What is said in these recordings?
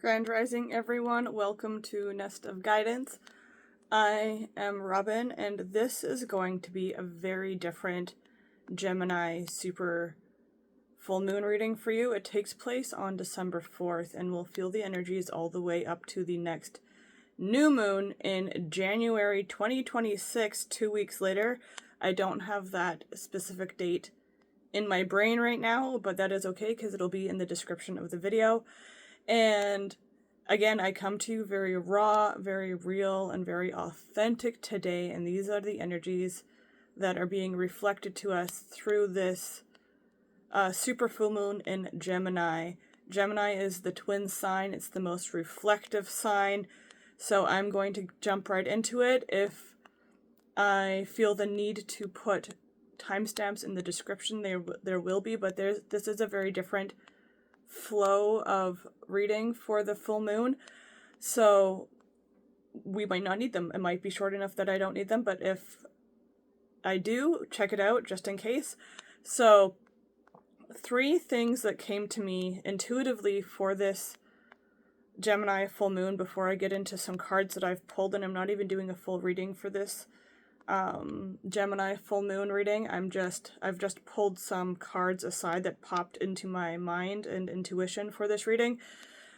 Grand Rising, everyone. Welcome to Nest of Guidance. I am Robin, and this is going to be a very different Gemini Super Full Moon reading for you. It takes place on December 4th, and we'll feel the energies all the way up to the next new moon in January 2026, 2 weeks later. I don't have that specific date in my brain right now, but that is okay because it'll be in the description of the video. And again, I come to you very raw, very real, and very authentic today, and these are the energies that are being reflected to us through this super full moon in Gemini. Gemini is the twin sign. It's the most reflective sign, so I'm going to jump right into it. If I feel the need to put timestamps in the description, there will be, but this is a very different flow of reading for the full moon, so we might not need them. It might be short enough that I don't need them, but if I do, check it out just in case. So 3 things that came to me intuitively for this Gemini full moon before I get into some cards that I've pulled, and I'm not even doing a full reading for this Gemini full moon reading. I've just pulled some cards aside that popped into my mind and intuition for this reading,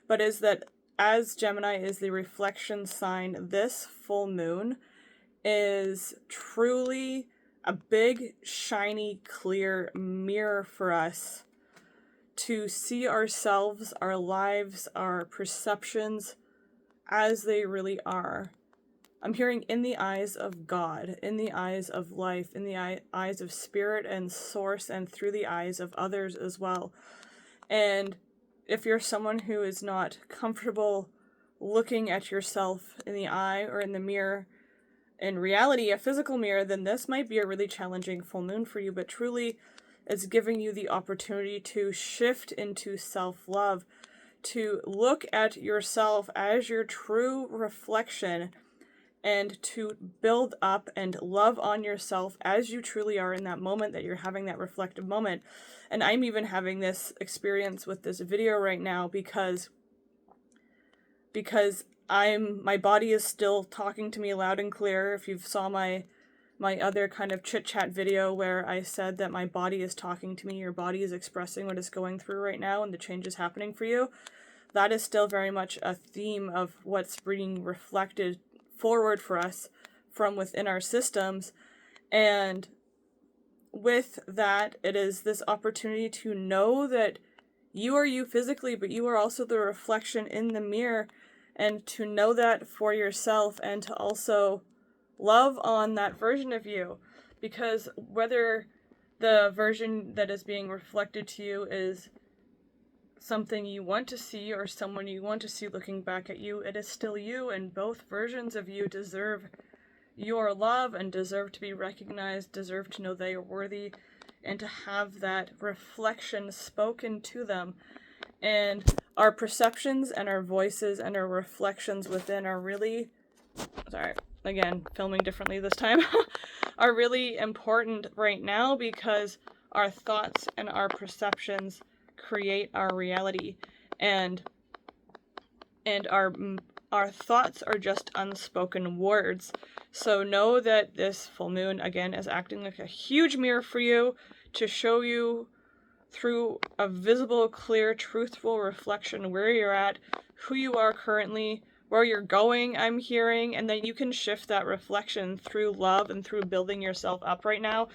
but is that as Gemini is the reflection sign, this full moon is truly a big, shiny, clear mirror for us to see ourselves, our lives, our perceptions as they really are. I'm hearing in the eyes of God, in the eyes of life, in the eyes of spirit and source, and through the eyes of others as well. And if you're someone who is not comfortable looking at yourself in the eye or in the mirror, in reality, a physical mirror, then this might be a really challenging full moon for you, but truly it's giving you the opportunity to shift into self-love, to look at yourself as your true reflection, and to build up and love on yourself as you truly are in that moment that you're having that reflective moment. And I'm even having this experience with this video right now because my body is still talking to me loud and clear. If you saw my other kind of chit-chat video where I said that my body is talking to me, your body is expressing what it's going through right now and the changes happening for you, that is still very much a theme of what's being reflected forward for us from within our systems. And with that, it is this opportunity to know that you are you physically, but you are also the reflection in the mirror, and to know that for yourself, and to also love on that version of you, because whether the version that is being reflected to you is something you want to see or someone you want to see looking back at you, it is still you, and both versions of you deserve your love and deserve to be recognized, deserve to know they are worthy, and to have that reflection spoken to them. And our perceptions and our voices and our reflections within are really, sorry, again, filming differently this time, are really important right now, because our thoughts and our perceptions create our reality, and our thoughts are just unspoken words. So know that this full moon again is acting like a huge mirror for you to show you through a visible, clear, truthful reflection where you're at, who you are currently, where you're going, I'm hearing, and then you can shift that reflection through love and through building yourself up right now,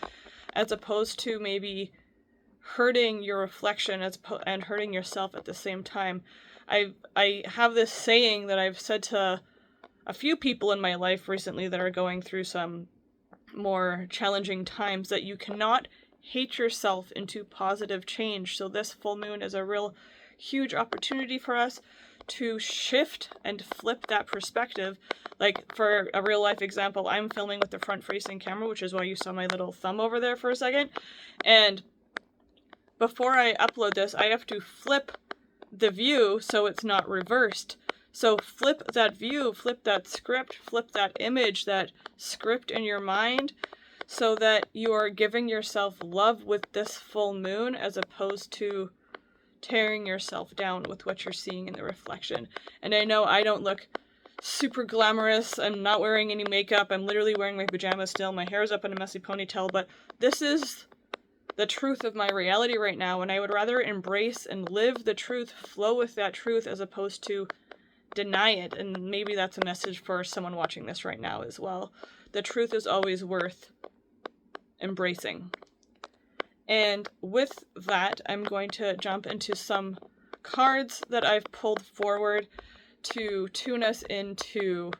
as opposed to maybe hurting your reflection and hurting yourself at the same time. I have this saying that I've said to a few people in my life recently that are going through some more challenging times, that you cannot hate yourself into positive change. So this full moon is a real huge opportunity for us to shift and flip that perspective. Like, for a real life example, I'm filming with the front facing camera, which is why you saw my little thumb over there for a second. And before I upload this, I have to flip the view so it's not reversed. So flip that view, flip that script, flip that image, that script in your mind, so that you are giving yourself love with this full moon, as opposed to tearing yourself down with what you're seeing in the reflection. And I know I don't look super glamorous. I'm not wearing any makeup. I'm literally wearing my pajamas still. My hair's up in a messy ponytail, but this is the truth of my reality right now, and I would rather embrace and live the truth, flow with that truth, as opposed to deny it. And maybe that's a message for someone watching this right now as well. The truth is always worth embracing. And with that, I'm going to jump into some cards that I've pulled forward to tune us into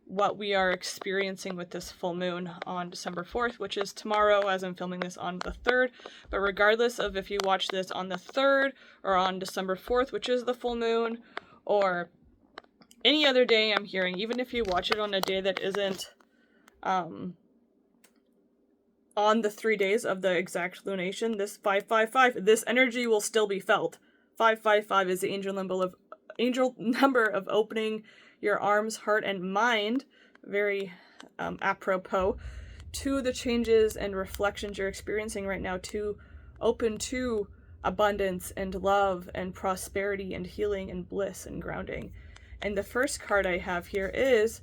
what we are experiencing with this full moon on December 4th, which is tomorrow as I'm filming this on the 3rd. But regardless of if you watch this on the 3rd or on December 4th, which is the full moon, or any other day, I'm hearing, even if you watch it on a day that isn't on the 3 days of the exact lunation, this 555, this energy will still be felt. 555 is the angel number of opening your arms, heart, and mind, very apropos, to the changes and reflections you're experiencing right now, to open to abundance and love and prosperity and healing and bliss and grounding. And the first card I have here is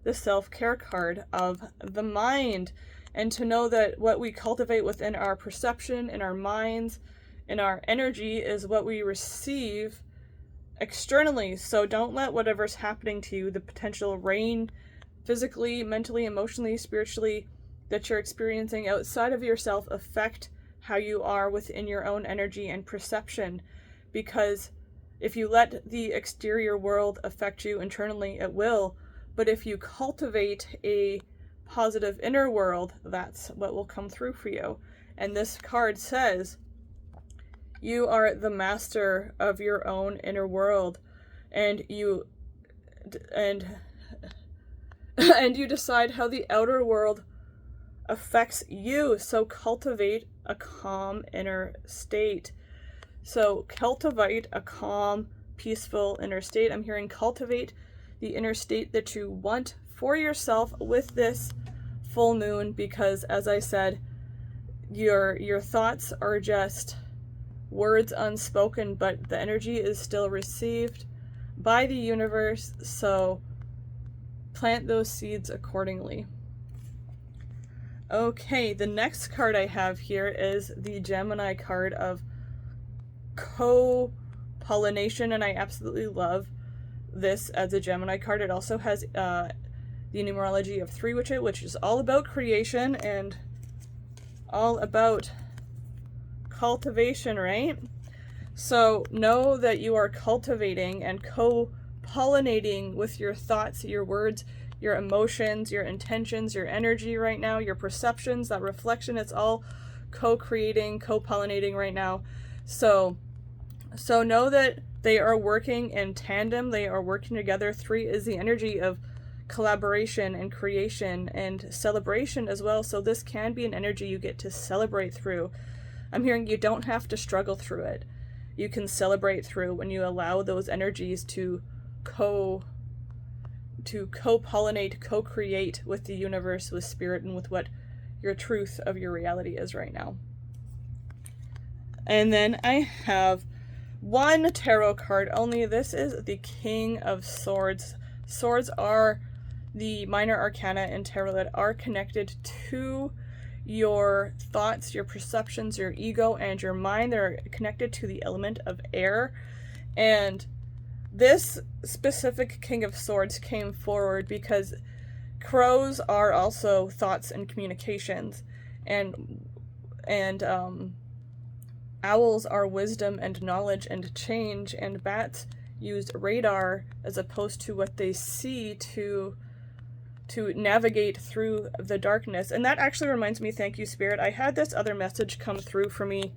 the self-care card of the mind, and to know that what we cultivate within our perception, in our minds, in our energy is what we receive externally. So don't let whatever's happening to you, the potential rain, physically, mentally, emotionally, spiritually, that you're experiencing outside of yourself affect how you are within your own energy and perception. Because if you let the exterior world affect you internally, it will. But if you cultivate a positive inner world, that's what will come through for you. And this card says, you are the master of your own inner world, and you decide how the outer world affects you. So cultivate a calm inner state. So cultivate a calm, peaceful inner state. I'm hearing cultivate the inner state that you want for yourself with this full moon, because as I said, your thoughts are just words unspoken, but the energy is still received by the universe, so plant those seeds accordingly. Okay, the next card I have here is the Gemini card of co-pollination, and I absolutely love this as a Gemini card. It also has the numerology of 3, which is all about creation and all about cultivation, right? So know that you are cultivating and co-pollinating with your thoughts, your words, your emotions, your intentions, your energy right now, your perceptions, that reflection. It's all co-creating, co-pollinating right now. So know that they are working in tandem. They are working together. 3 is the energy of collaboration and creation and celebration as well. So this can be an energy you get to celebrate through. I'm hearing you don't have to struggle through it. You can celebrate through when you allow those energies to co-pollinate, co-create with the universe, with spirit, and with what your truth of your reality is right now. And then I have one tarot card only. This is the King of Swords. Swords are the minor arcana in tarot that are connected to your thoughts, your perceptions, your ego, and your mind. They're connected to the element of air. And this specific King of Swords came forward because crows are also thoughts and communications, and owls are wisdom and knowledge and change, and bats use radar as opposed to what they see to navigate through the darkness. And that actually reminds me, thank you, Spirit, I had this other message come through for me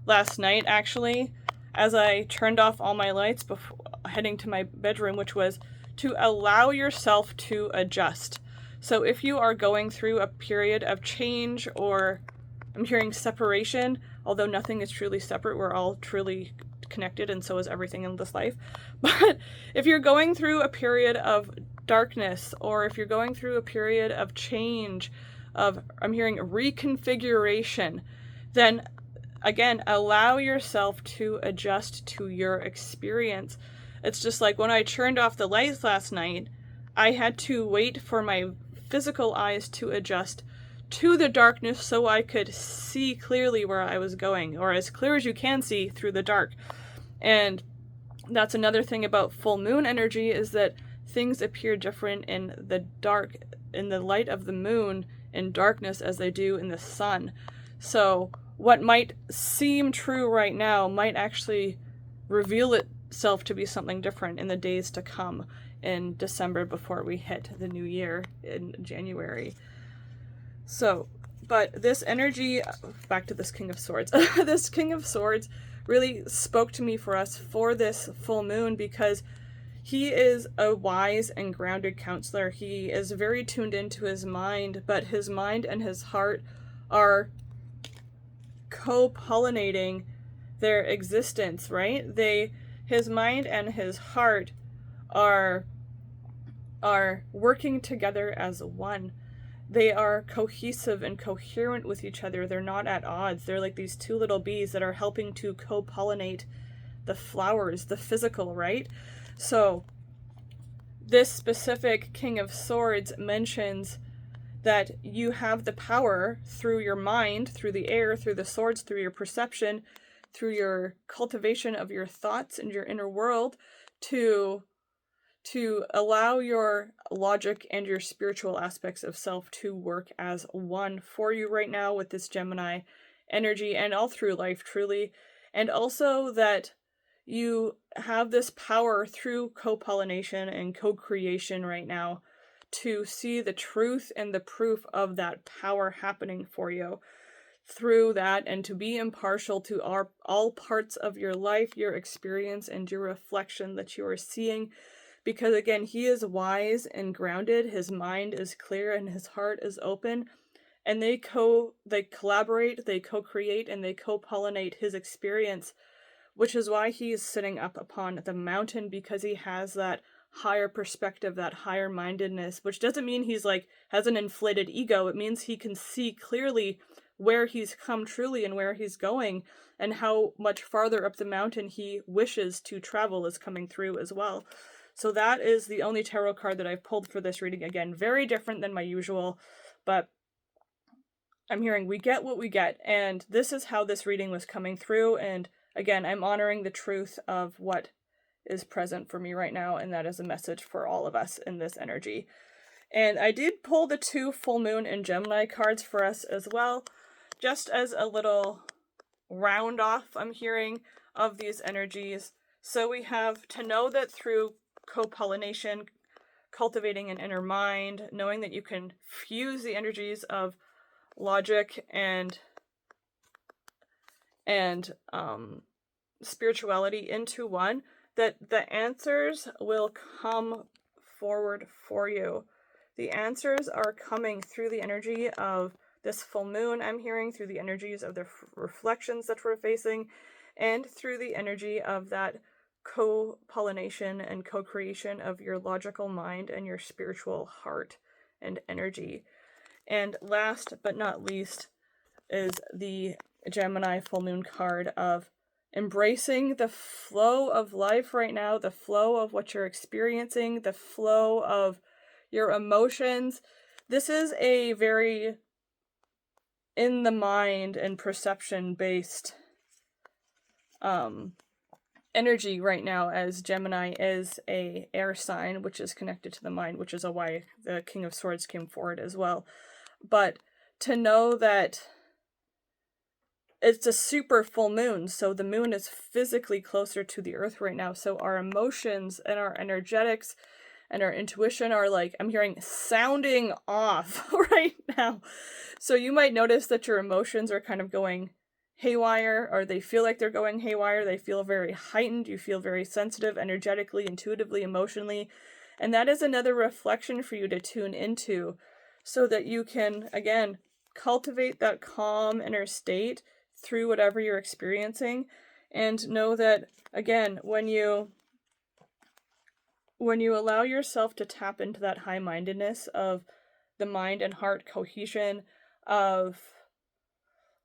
last night, actually, as I turned off all my lights before heading to my bedroom, which was to allow yourself to adjust. So if you are going through a period of change, or I'm hearing separation, although nothing is truly separate, we're all truly connected, and so is everything in this life. But if you're going through a period of darkness, or if you're going through a period of change, of, I'm hearing reconfiguration, then again, allow yourself to adjust to your experience. It's just like when I turned off the lights last night, I had to wait for my physical eyes to adjust to the darkness so I could see clearly where I was going, or as clear as you can see through the dark. And that's another thing about full moon energy, is that things appear different in the dark, in the light of the moon, in darkness, as they do in the sun. So what might seem true right now might actually reveal itself to be something different in the days to come, in December, before we hit the new year in January. So, but this energy, back to this King of Swords, this King of Swords really spoke to me for us for this full moon, because he is a wise and grounded counselor. He is very tuned into his mind, but his mind and his heart are co-pollinating their existence, right? His mind and his heart are working together as one. They are cohesive and coherent with each other. They're not at odds. They're like these two little bees that are helping to co-pollinate the flowers, the physical, right? So this specific King of Swords mentions that you have the power through your mind, through the air, through the swords, through your perception, through your cultivation of your thoughts and your inner world, to allow your logic and your spiritual aspects of self to work as one for you right now with this Gemini energy, and all through life, truly. And also that you have this power through co-pollination and co-creation right now to see the truth and the proof of that power happening for you through that, and to be impartial to all parts of your life, your experience, and your reflection that you are seeing. Because again, he is wise and grounded, his mind is clear, and his heart is open, and they collaborate, they co-create, and they co-pollinate his experience, which is why he is sitting up upon the mountain, because he has that higher perspective, that higher mindedness, which doesn't mean he's like has an inflated ego. It means he can see clearly where he's come truly and where he's going, and how much farther up the mountain he wishes to travel is coming through as well. So that is the only tarot card that I've pulled for this reading. Again, very different than my usual, but I'm hearing we get what we get, and this is how this reading was coming through. And again, I'm honoring the truth of what is present for me right now, and that is a message for all of us in this energy. And I did pull the 2 full moon and Gemini cards for us as well, just as a little round off, I'm hearing, of these energies. So we have to know that through co-pollination, cultivating an inner mind, knowing that you can fuse the energies of logic and spirituality into one, that the answers will come forward for you. The answers are coming through the energy of this full moon, I'm hearing, through the energies of the reflections that we're facing, and through the energy of that co-pollination and co-creation of your logical mind and your spiritual heart and energy. And last but not least is the Gemini full moon card of embracing the flow of life right now, the flow of what you're experiencing, the flow of your emotions. This is a very in the mind and perception based energy right now, as Gemini is a air sign, which is connected to the mind, which is why the King of Swords came forward as well. But to know that it's a super full moon, so the moon is physically closer to the earth right now, so our emotions and our energetics and our intuition are, like, I'm hearing, sounding off right now. So you might notice that your emotions are kind of going haywire, or they feel like they're going haywire. They feel very heightened. You feel very sensitive energetically, intuitively, emotionally. And that is another reflection for you to tune into, so that you can, again, cultivate that calm inner state through whatever you're experiencing. And know that, again, when you allow yourself to tap into that high-mindedness of the mind and heart cohesion, of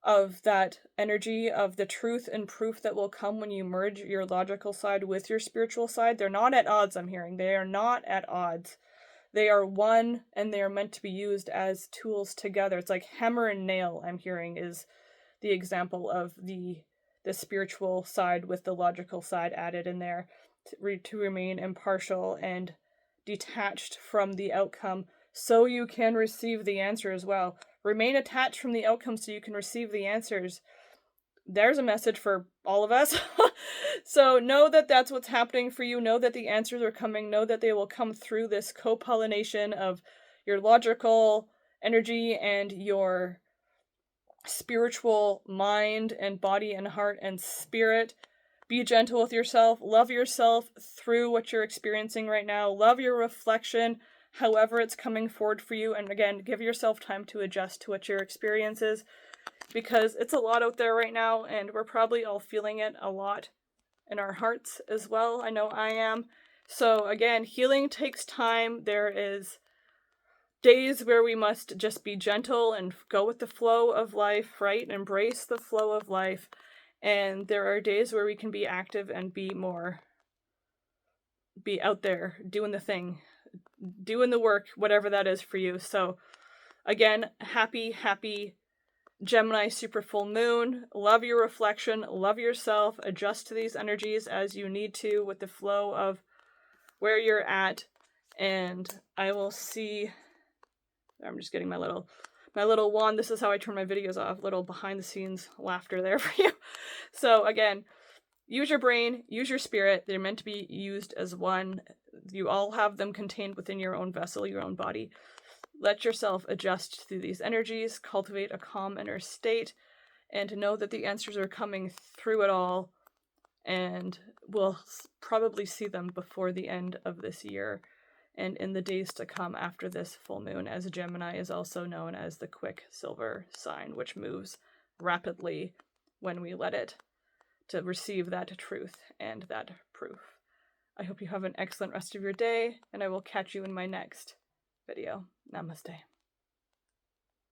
of that energy of the truth and proof that will come when you merge your logical side with your spiritual side. They're not at odds, I'm hearing. They are not at odds. They are one, and they are meant to be used as tools together. It's like hammer and nail, I'm hearing, is the example of the spiritual side with the logical side added in there to remain impartial and detached from the outcome so you can receive the answer as well. Remain attached from the outcome so you can receive the answers. There's a message for all of us. So know that that's what's happening for you. Know that the answers are coming. Know that they will come through this co-pollination of your logical energy and your spiritual mind and body and heart and spirit. Be gentle with yourself. Love yourself through what you're experiencing right now. Love your reflection, however it's coming forward for you. And again, give yourself time to adjust to what your experience is, because it's a lot out there right now, and we're probably all feeling it a lot in our hearts as well. I know I am. So again, healing takes time. There is days where we must just be gentle and go with the flow of life, right? Embrace the flow of life. And there are days where we can be active and be out there doing the thing, doing the work, whatever that is for you. So again, happy Gemini Super Full Moon. Love your reflection, love yourself, adjust to these energies as you need to with the flow of where you're at. And I will see, I'm just getting my little wand. This is how I turn my videos off. Little behind the scenes laughter there for you. So again, use your brain, use your spirit. They're meant to be used as one. You all have them contained within your own vessel, your own body. Let yourself adjust through these energies, cultivate a calm inner state, and know that the answers are coming through it all, and we'll probably see them before the end of this year and in the days to come after this full moon, as Gemini is also known as the quicksilver sign, which moves rapidly when we let it to receive that truth and that proof. I hope you have an excellent rest of your day, and I will catch you in my next video. Namaste.